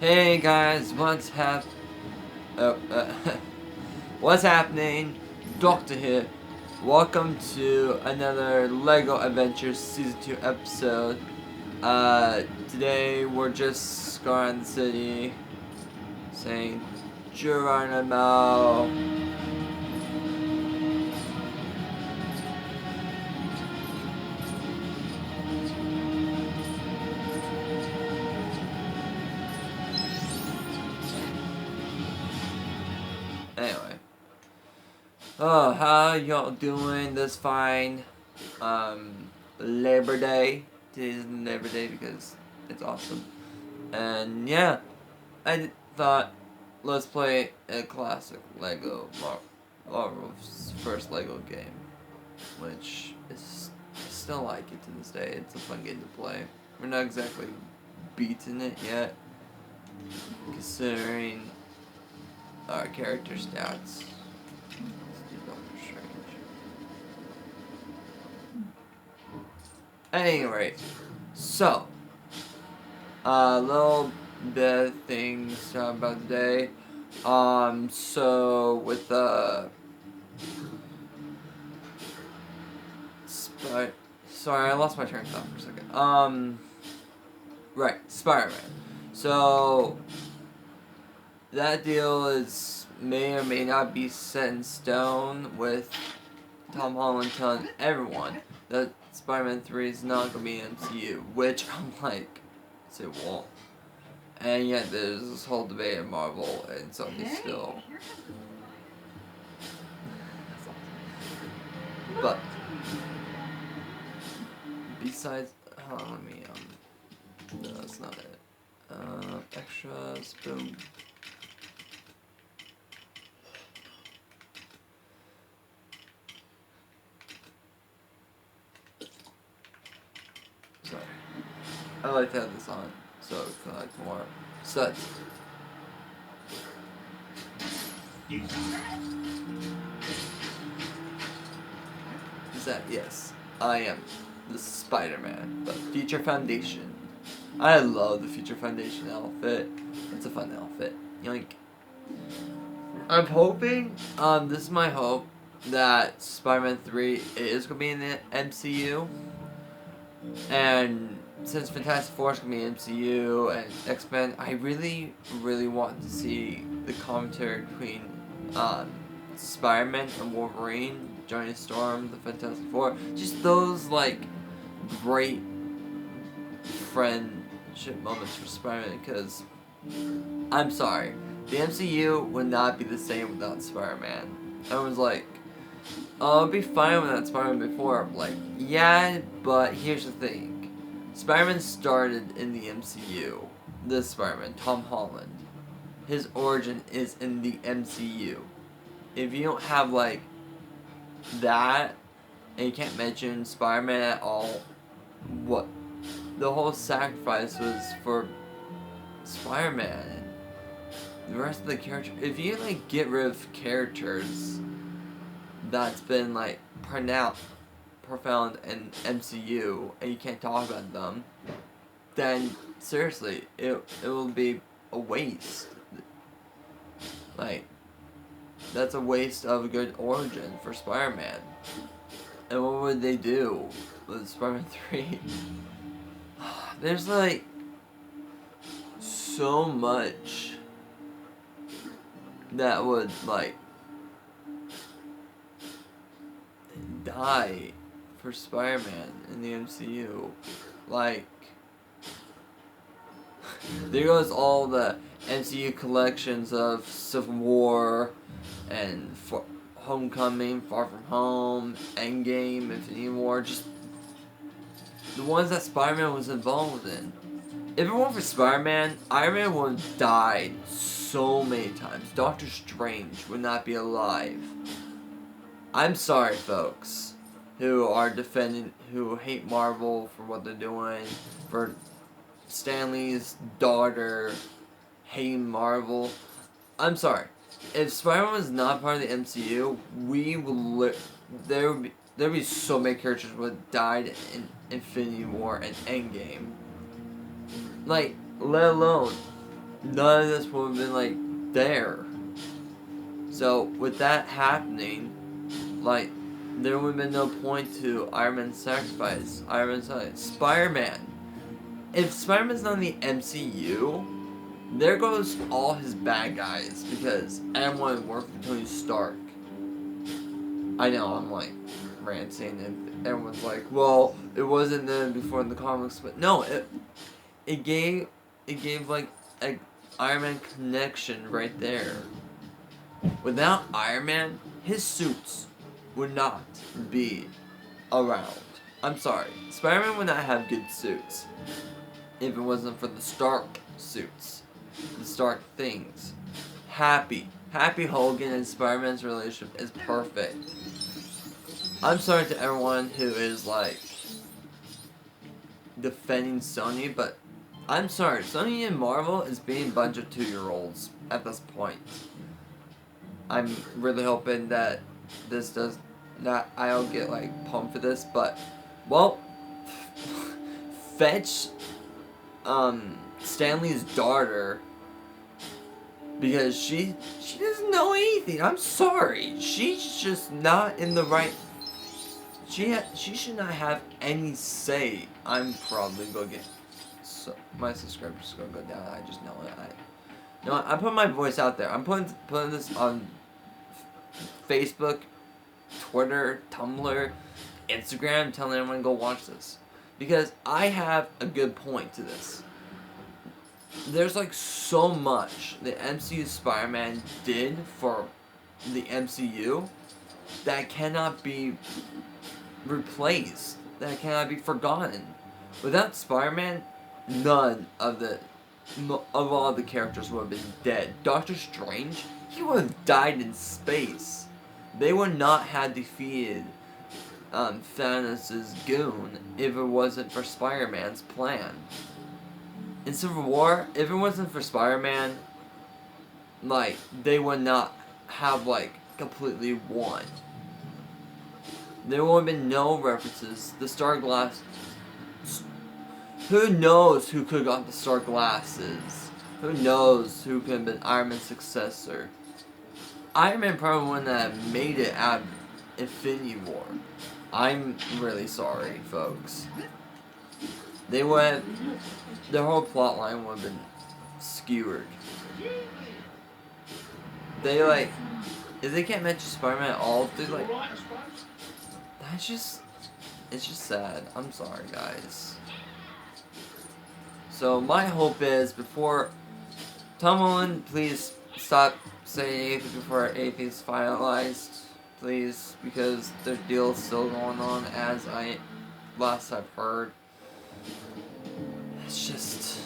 Hey guys, oh, what's happening? Doctor here. Welcome to another LEGO Adventures Season 2 episode. Today we're just going around the city saying Geronimo. Anyway. Oh, how y'all doing this fine? Labor Day. Today's Labor Day because it's awesome. And yeah, I thought let's play a classic Lego Marvel's first Lego game, which is I still like it to this day. It's a fun game to play. We're not exactly beating it yet, considering our character stats. Let's do Doctor Strange. At any rate, so a little bit of things to talk about today. So with sorry, I lost my train of thought for a second. Right, Spider-Man. So that deal may or may not be set in stone, with Tom Holland telling everyone that Spider-Man 3 is not gonna be in MCU, which I'm like, it won't. And yet there's this whole debate in Marvel and Sony still. But besides, hold on, let me no, that's not it. Extras, boom. Sorry. I like to have this on, so it's like more sets. Is that yes? I am the SpiderMan, the Future Foundation. I love the Future Foundation outfit. It's a fun outfit. Yoink. I'm hoping, this is my hope, that Spider-Man 3 is gonna be in the MCU. And since Fantastic Four is gonna be in MCU and X-Men, I really, really want to see the commentary between Spider-Man and Wolverine, Johnny Storm, the Fantastic Four. Just those like great friendship moments for Spider-Man, because I'm sorry, the MCU would not be the same without Spider-Man. Everyone's like, oh, it'd be fine without Spider-Man before. I'm like, yeah, but here's the thing. Spider-Man started in the MCU. This Spider-Man, Tom Holland. His origin is in the MCU. If you don't have, like, that, and you can't mention Spider-Man at all, what? The whole sacrifice was for Spider-Man. The rest of the characters, if you, like, get rid of characters that's been like profound in MCU and you can't talk about them, then seriously, it will be a waste. Like, that's a waste of a good origin for Spider-Man. And what would they do with Spider-Man 3? There's like so much that would like die for Spider-Man in the MCU. Like, there goes all the MCU collections of Civil War and Homecoming, Far From Home, Endgame, Infinity War, just the ones that Spider-Man was involved in. If it weren't for Spider-Man, Iron Man would have died so many times. Doctor Strange would not be alive. I'm sorry, folks, who hate Marvel for what they're doing, for Stanley's daughter hating Marvel. I'm sorry. If Spider-Man was not part of the MCU, there'd be so many characters who would have died in Infinity War and Endgame. Like, let alone none of this would have been like there. So with that happening, like there would have been no point to Iron Man's sacrifice. Spider-Man. If Spider-Man's not in the MCU, there goes all his bad guys because everyone worked for Tony Stark. I know I'm like ranting and everyone's like, well, it wasn't then before in the comics, but no, it gave like a Iron Man connection right there. Without Iron Man, his suits would not be around. I'm sorry, Spider-Man would not have good suits if it wasn't for the Stark suits, the Stark things. Happy Hogan and Spider-Man's relationship is perfect. I'm sorry to everyone who is like defending Sony, but I'm sorry, Sony and Marvel is being a bunch of 2-year-olds at this point. I'm really hoping that this does not, I'll get like pumped for this, but well, fetch Stanley's daughter, because she doesn't know anything. I'm sorry, she's just not in the right. She should not have any say. I'm probably gonna get my subscribers gonna go down. I just know it. I'm putting my voice out there. I'm putting this on Facebook, Twitter, Tumblr, Instagram, telling everyone to go watch this. Because I have a good point to this. There's like so much the MCU Spider-Man did for the MCU that cannot be replaced, that cannot be forgotten. Without Spider-Man, none of all the characters would have been dead. Doctor Strange, he would have died in space. They would not have defeated Thanos' goon if it wasn't for Spider-Man's plan. In Civil War, if it wasn't for Spider-Man, like, they would not have, like, completely won. There would have been no references. The Star Glass. Who knows who could have got the Star Glasses? Who knows who could have been Iron Man's successor? Iron Man probably wouldn't have made it out of Infinity War. I'm really sorry, folks. They would. Their whole plot line would have been skewered. They like, if they can't mention Spider-Man at all, they like. That's just, it's just sad. I'm sorry, guys. So my hope is before Tom Holland, please stop saying anything before anything's finalized, please, because their deal's still going on as last I've heard. It's just,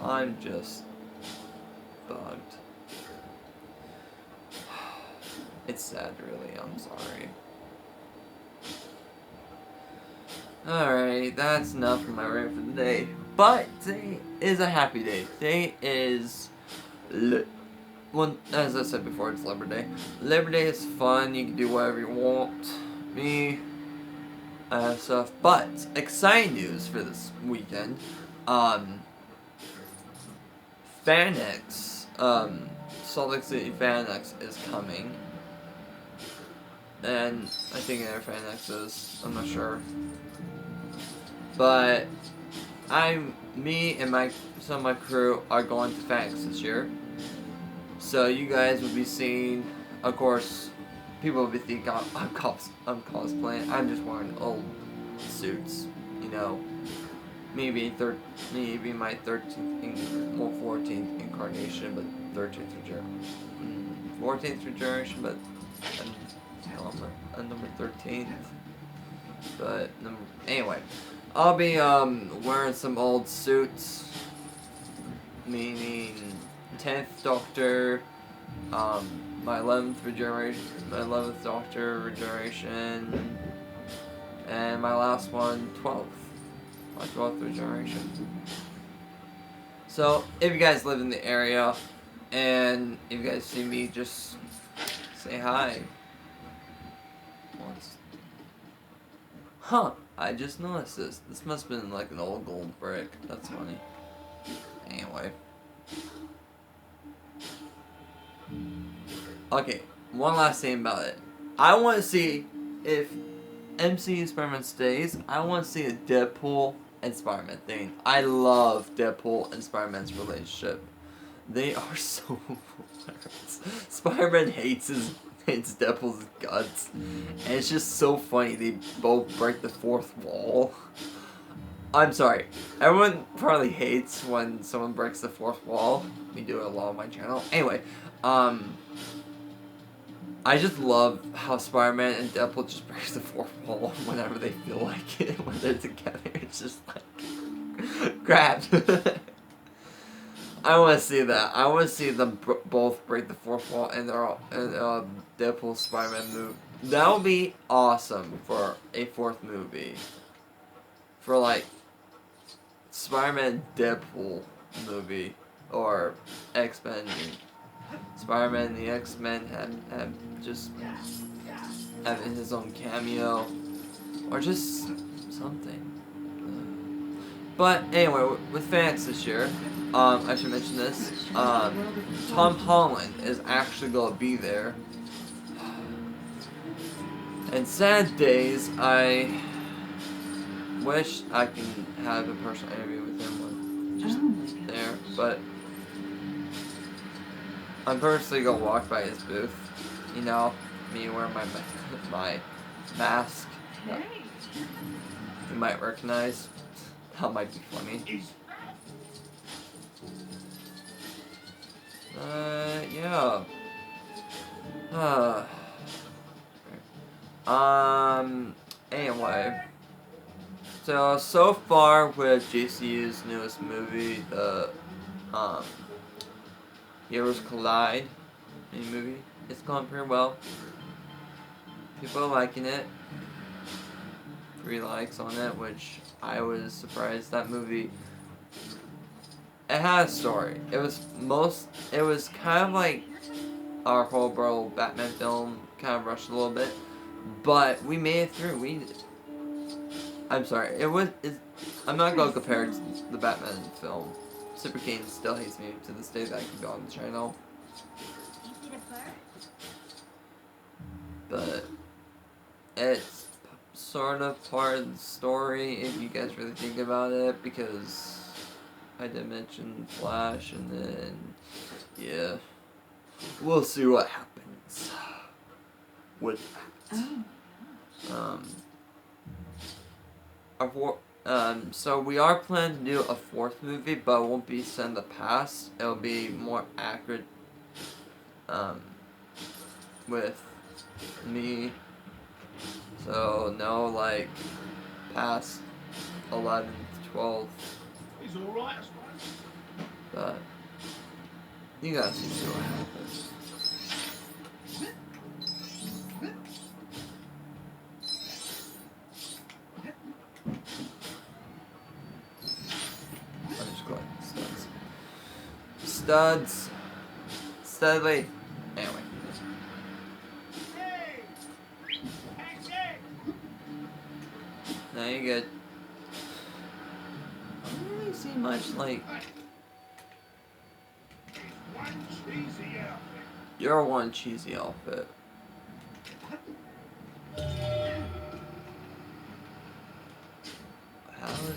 I'm just bugged. It's sad, really. I'm sorry. Alright, that's enough of my rant for the day. But today is a happy day. Today is, well, as I said before, it's Labor Day. Labor Day is fun. You can do whatever you want. Me, stuff. But exciting news for this weekend. Fanox, Salt Lake City Fanox is coming. And I think other Fanoxes, I'm not sure. But me and some of my crew are going to Fanox this year. So you guys will be seeing, of course, people will be thinking I'm cosplaying. I'm just wearing old suits, you know. Maybe my 13th, well, 14th incarnation, but 13th regeneration. 14th regeneration, but I'm number 13th. But anyway, I'll be wearing some old suits, meaning 10th Doctor, my 11th Doctor regeneration, and my last one, 12th. My 12th regeneration. So, if you guys live in the area, and if you guys see me, just say hi. Once. Huh. I just noticed this. This must have been like an old gold brick. That's funny. Anyway. Okay, one last thing about it. I want to see if MCU Spider-Man stays. I want to see a Deadpool and Spider-Man thing. I love Deadpool and Spider-Man's relationship. They are so hilarious. Spider-Man hates Deadpool's guts. And it's just so funny. They both break the fourth wall. I'm sorry. Everyone probably hates when someone breaks the fourth wall. We do it a lot on my channel. Anyway, I just love how Spider-Man and Deadpool just breaks the fourth wall whenever they feel like it. When they're together, it's just like grabbed. I want to see that. I want to see them both break the fourth wall and Deadpool Spider-Man movie. That would be awesome for a fourth movie. For like Spider-Man Deadpool movie or X-Men. Spider-Man and the X-Men have just having his own cameo or just something. But anyway, with fanox this year, I should mention this. Tom Holland is actually going to be there. And sad days, I wish I can have a personal interview with him just there, but I'm personally going to walk by his booth. You know, me wearing my mask that you might recognize. That might be funny. Yeah. Anyway. So far with JCU's newest movie, the, Heroes Collide movie, it's going pretty well. People are liking it. 3 likes on it, which I was surprised. That movie, it had a story. It was kind of like our whole bro Batman film, kind of rushed a little bit, but we made it through. I'm sorry, I'm not gonna compare it to the Batman film. Super Kane still hates me to this day that I can go on the channel. But it's sort of part of the story if you guys really think about it, because I did mention Flash, and then yeah, we'll see what happens with that. So we are planning to do a 4th movie, but it won't be set in the past. It'll be more accurate, with me. So no, like, past 11th, 12th. He's alright, but you guys can see what happens. I'm just going studs. Studley. Anyway. No, you're good. I don't really see much, like... You're one cheesy outfit. How is it?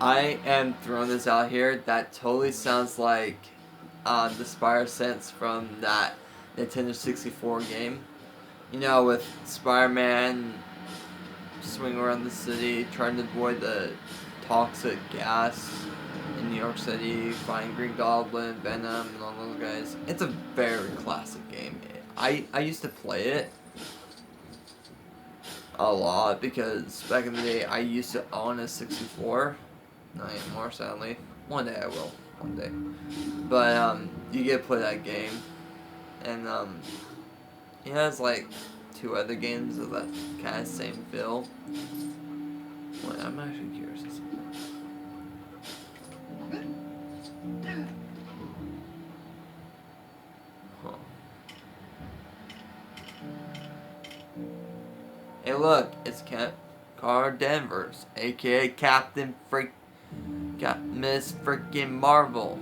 I am throwing this out here. That totally sounds like the Spire sense from that Nintendo 64 game. You know, with Spider-Man swinging around the city, trying to avoid the toxic gas in New York City, find Green Goblin, Venom, and all those guys. It's a very classic game. I used to play it a lot because back in the day I used to own a 64. Not anymore, sadly. One day I will. One day. But you get to play that game, and it has like 2 other games of that kind of same feel. Wait, I'm actually curious. Huh. Hey, look, it's Carl Danvers, aka Captain Freak, got Miss Freaking Marvel.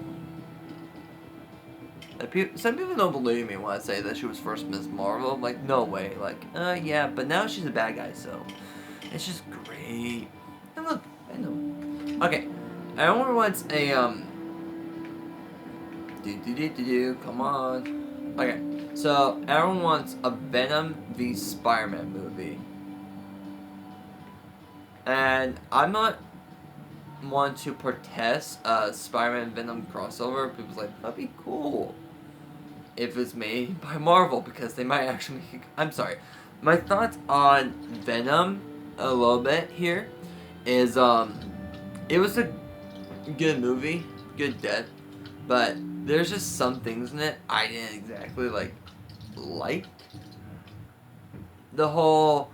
Some people don't believe me when I say that she was first Miss Marvel. I'm like, no way. Like, yeah, but now she's a bad guy, so it's just great. And look, Venom. Okay, everyone wants a come on. Okay, so everyone wants a Venom v Spider-Man movie, and I'm not one to protest a Spider-Man Venom crossover. People's like, that'd be cool if it's made by Marvel, because they might actually make it. I'm sorry. My thoughts on Venom a little bit here is it was a good movie, good death, but there's just some things in it I didn't exactly like. The whole,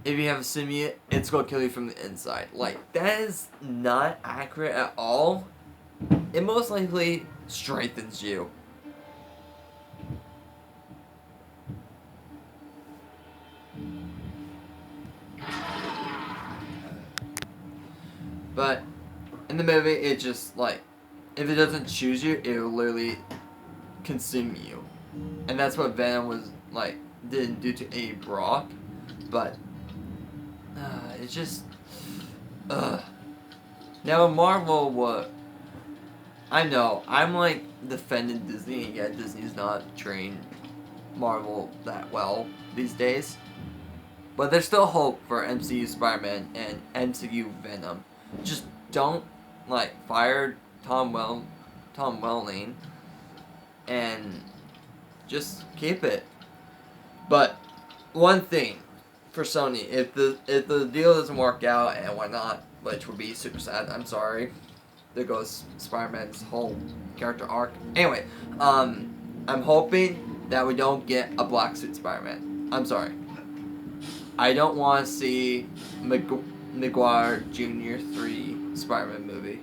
if you have a symbiote, it's gonna kill you from the inside. Like, that is not accurate at all. It most likely strengthens you. But in the movie, it just, like, if it doesn't choose you, it will literally consume you. And that's what Venom was, like, didn't do to Eddie Brock. But, it's just, Now, Marvel, what? I know, I'm, like, defending Disney, and yet Disney's not trained Marvel that well these days. But there's still hope for MCU Spider-Man and MCU Venom. Just don't, like, fire Tom Welling and just keep it. But one thing for Sony, if the deal doesn't work out and whatnot, which would be super sad, I'm sorry. There goes Spider-Man's whole character arc. Anyway, I'm hoping that we don't get a black suit Spider-Man. I'm sorry. I don't want to see Maguire Jr. 3 Spider-Man movie.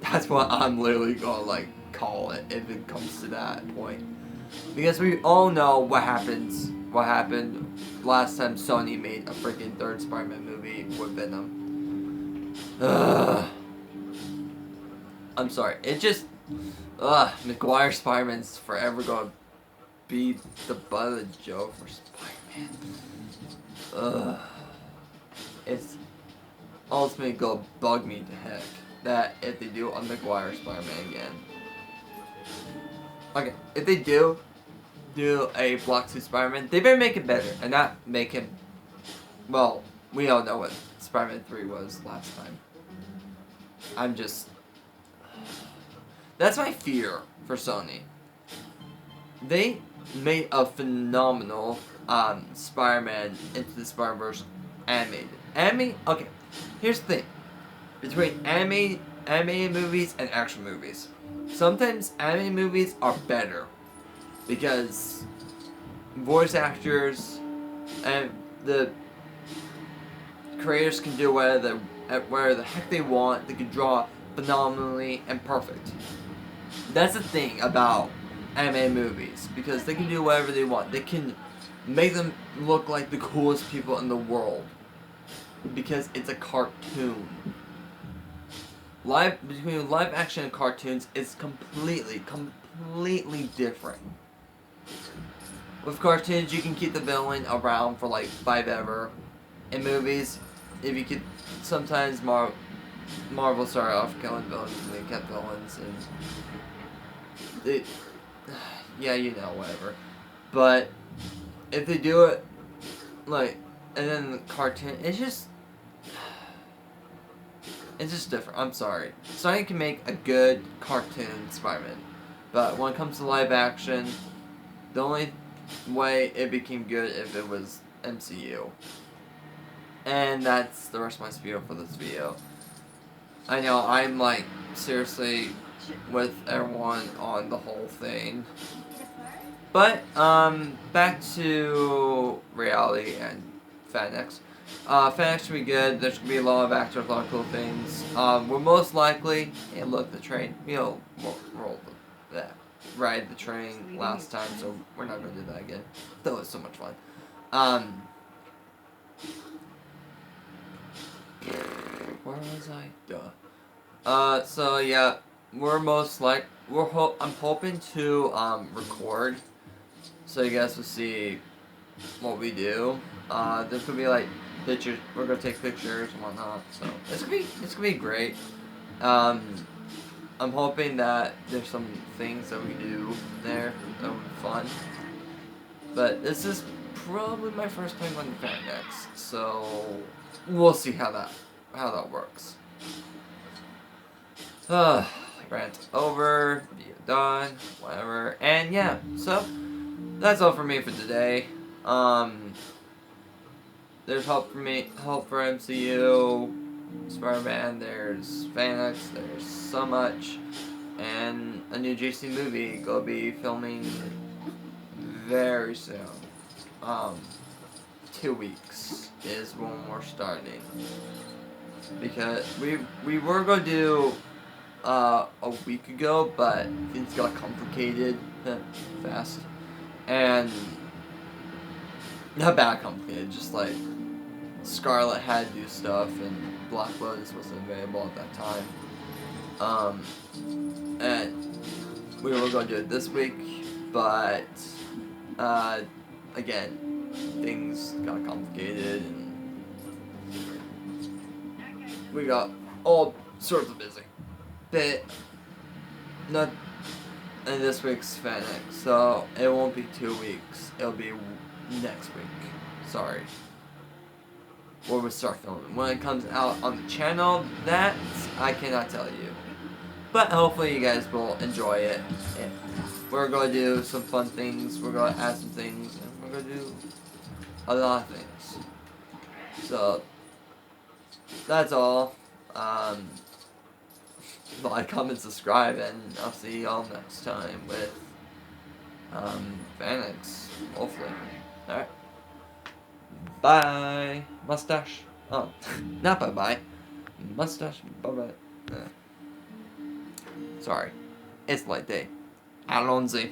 That's what I'm literally gonna, like, call it if it comes to that point. Because we all know what happened last time Sony made a freaking third Spider-Man movie with Venom. I'm sorry. It just, Maguire Spider-Man's forever gonna be the butt of the joke for Spider-Man. It's ultimately gonna bug me to heck that if they do a Maguire Spider-Man again. Okay, if they do a Black Suit Spider-Man, they better make it better and not make him, well, we all know what Spider-Man 3 was last time. I'm just, that's my fear for Sony. They made a phenomenal Spider-Man Into the Spider-Verse animated. Okay, here's the thing. Between animated movies and action movies, sometimes animated movies are better because voice actors and the creators can do whatever the heck they want. They can draw phenomenally and perfect. That's the thing about anime movies, because they can do whatever they want. They can make them look like the coolest people in the world because it's a cartoon. Between live action and cartoons is completely different. With cartoons, you can keep the villain around for like 5 ever. In movies, if you could, sometimes Marvel started off killing villains and they kept villains and yeah, you know, whatever. But if they do it like, and then the cartoon, it's just different. I'm sorry. Sony can make a good cartoon Spider-Man, but when it comes to live action, the only way it became good if it was MCU. And that's the rest of my spiel for this video. I know I'm like seriously with everyone on the whole thing. But back to reality and fanox. Fanox should be good. There's gonna be a lot of actors, a lot of cool things. We're most likely, hey look, the train. You know, ride the train last time, so we're not gonna do that again. That was so much fun. was I? Duh. So yeah, I'm hoping to record, so you guys will see what we do. There could be like pictures. We're gonna take pictures and whatnot. So it's gonna be great. I'm hoping that there's some things that we do there that will be fun. But this is probably my first time on fanox, so we'll see how that works. Rant over, video done, whatever. And yeah, so that's all for me for today. There's hope for MCU, SpiderMan, there's fanox, there's so much, and a new JC movie gonna be filming very soon. 2 weeks is when we're starting, because we were gonna do a week ago, but things got complicated fast, and not bad complicated, just like Scarlet had to do stuff and Black Lotus wasn't available at that time. And we were going to do it this week, but again, things got complicated and we got all sorts of busy. But not in this week's fanox, so it won't be 2 weeks. It'll be next week. Sorry. Or we start filming. When it comes out on the channel, that I cannot tell you. But hopefully you guys will enjoy it. And we're going to do some fun things. We're going to add some things. And we're going to do a lot of things. So, that's all. Like, comment, subscribe, and I'll see y'all next time with fanox, hopefully. Alright. Bye. Mustache. Oh, not bye-bye. Mustache. Bye-bye. Sorry. It's late day. Allons-y.